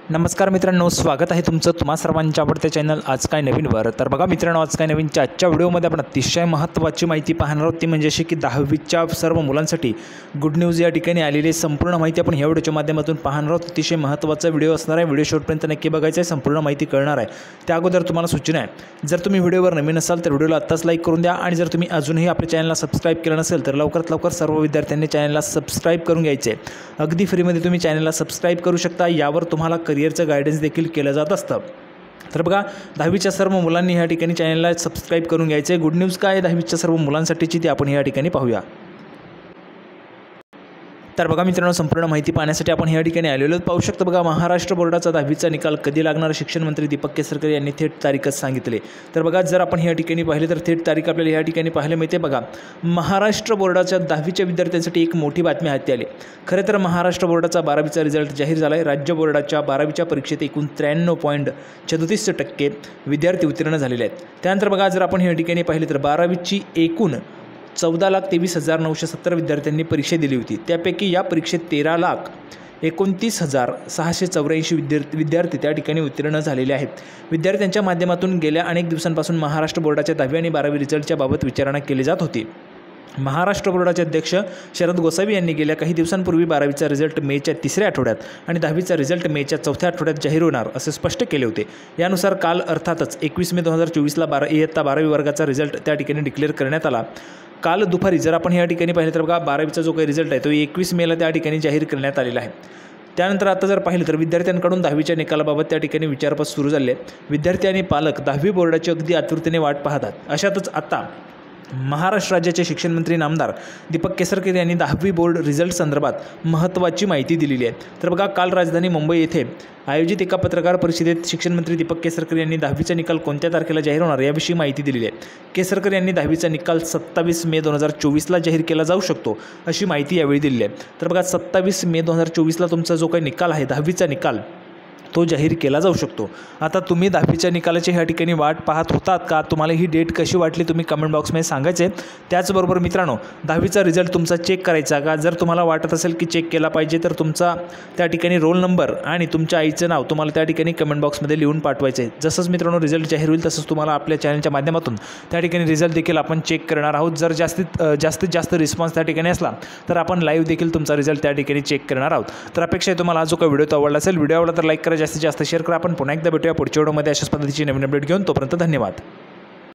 नमस्कार मित्रांनो, स्वागत आहे तुमचं तुम्हा सर्वांच्या आवडत्या चॅनल आज काय नवीनवर। तर बघा मित्रांनो, आज काय नवीनच्या आजच्या व्हिडिओमध्ये आपण अतिशय महत्त्वाची माहिती पाहणार आहोत, ती म्हणजे अशी की 10वीच्या सर्व मुलांसाठी गुड न्यूज या ठिकाणी आलेली संपूर्ण माहिती आपण या व्हिडिओच्या माध्यमातून पाहणार आहोत। अतिशय महत्त्वाचा व्हिडिओ असणार आहे, व्हिडिओ शेवटपर्यंत नक्की बघायचा आहे, संपूर्ण माहिती कळणार आहे। त्या अगोदर तुम्हाला सूचना आहे, जर तुम्ही व्हिडिओवर नवीन असाल तर व्हिडिओला आत्ताच लाईक करून द्या, आणि जर तुम्ही अजूनही आपल्या चॅनलला सबस्क्राईब केलं नसेल तर लवकरात लवकर सर्व विद्यार्थ्यांनी चॅनलला सबस्क्राईब करून घ्यायचे आहे। अगदी फ्रीमध्ये तुम्ही चॅनलला सबस्क्राईब करू शकता, यावर तुम्हाला करिअरचं गायडन्स देखील केलं जात असतं। तर बघा, 10वीच्या सर्व मुलांनी या ठिकाणी चॅनलला सबस्क्राईब करून घ्यायचे आहे। गुड न्यूज काय आहे 10वीच्या सर्व मुलांसाठीची ती आपण या ठिकाणी पाहूया। तर बघा मित्रांनो, संपूर्ण माहिती पाहण्यासाठी आपण या ठिकाणी आलेलो पाहू शकतो। बघा, महाराष्ट्र बोर्डाचा 10वीचा निकाल कधी लागणार, शिक्षण मंत्री दीपक केसरकर यांनी थेट तारीखच सांगितले। तर बघा, जर आपण या ठिकाणी पाहिले तर थेट तारीख आपल्याला या ठिकाणी पाहायला मिळते। बघा, महाराष्ट्र बोर्डाच्या 10वीच्या विद्यार्थ्यांसाठी एक मोठी बातमी हाती आली। खरं तर महाराष्ट्र बोर्डाचा 12वीचा रिझल्ट जाहीर झाला आहे। राज्य बोर्डाच्या 12वीच्या परीक्षेत एकूण 93.34% विद्यार्थी उत्तीर्ण झालेले आहेत। त्यानंतर बघा, जर आपण या ठिकाणी पाहिले तर 12वीची एकूण 14,23,970 विद्यार्थ्यांनी परीक्षा दिली होती। त्यापैकी या परीक्षेत 13,29,684 विद्यार्थी त्या ठिकाणी उत्तीर्ण झालेले आहेत। विद्यार्थ्यांच्या माध्यमातून गेल्या अनेक दिवसांपासून महाराष्ट्र बोर्डाच्या 10वी आणि 12वी रिझल्टच्या बाबत विचारणा केली जात होती। महाराष्ट्र बोर्डाचे अध्यक्ष शरद गोसावी यांनी गेल्या काही दिवसांपूर्वी 12वीचा रिझल्ट मेच्या 3ऱ्या आठवड्यात आणि 10वीचा रिझल्ट मेच्या 4थ्या आठवड्यात जाहीर होणार असे स्पष्ट केले होते। यानुसार काल अर्थातच 21 मे 2024ला इयत्ता 12वी वर्गाचा रिझल्ट त्या ठिकाणी डिक्लेअर करण्यात आला। काल दुपारी जर आपण या ठिकाणी पाहिलं तर बघा, 12वीचा जो काही रिझल्ट आहे तो 21 मेला त्या ठिकाणी जाहीर करण्यात आलेला आहे। त्यानंतर आता जर पाहिलं तर विद्यार्थ्यांकडून 10वीच्या निकालाबाबत त्या ठिकाणी विचारपूस सुरू झाली आहे। विद्यार्थी आणि पालक 10वी बोर्डाची अगदी आतुरतेने वाट पाहतात। अशातच आता महाराष्ट्र राज्याचे शिक्षण मंत्री नामदार दीपक केसरकर यांनी 10वी बोर्ड रिझल्ट संदर्भात महत्त्वाची माहिती दिलेली आहे। तर बघा, काल राजधानी मुंबई येथे आयोजित एका पत्रकार परिषदेत शिक्षण मंत्री दीपक केसरकर यांनी 10वीचा निकाल कोणत्या तारखेला जाहीर होणार याविषयी माहिती दिलेली आहे। केसरकर यांनी 10वीचा निकाल 27 मे 2024ला जाहीर केला जाऊ शकतो अशी माहिती यावेळी दिली आहे। तर बघा, 27 मे 2024ला तुमचा जो काही निकाल आहे 10वीचा निकाल तो जाहीर केला जाऊ शकतो। आता तुम्ही 10वीच्या निकालाची ह्या ठिकाणी वाट पाहत होतात का? तुम्हाला ही डेट कशी वाटली तुम्ही कमेंट बॉक्समध्ये सांगायचे। त्याचबरोबर मित्रांनो, 10वीचा रिझल्ट तुमचा चेक करायचा का? जर तुम्हाला वाटत असेल की चेक केला पाहिजे तर तुमचा त्या ठिकाणी रोल नंबर आणि तुमच्या आईचं नाव तुम्हाला त्या ठिकाणी कमेंट बॉक्समध्ये लिहून पाठवायचे आहे। जसंच मित्रांनो रिझल्ट जाहीर होईल तसंच तुम्हाला आपल्या चॅनलच्या माध्यमातून त्या ठिकाणी रिझल्ट देखील आपण चेक करणार आहोत। जर जास्तीत जास्त रिस्पॉन्स त्या ठिकाणी असला तर आपण लाईव्ह देखील तुमचा रिझल्ट त्या ठिकाणी चेक करणार आहोत। तर अपेक्षा आहे तुम्हाला हा जो काही व्हिडिओ आवडला असेल, व्हिडिओ आवडला तर लाईक करा, जास्तीत जास्त शेअर करा। आपण पुन्हा एकदा भेटूया पुढच्या व्हिडिओमध्ये अशाच पद्धतीची नवीन अपडेट घेऊन। तोपर्यंत धन्यवाद।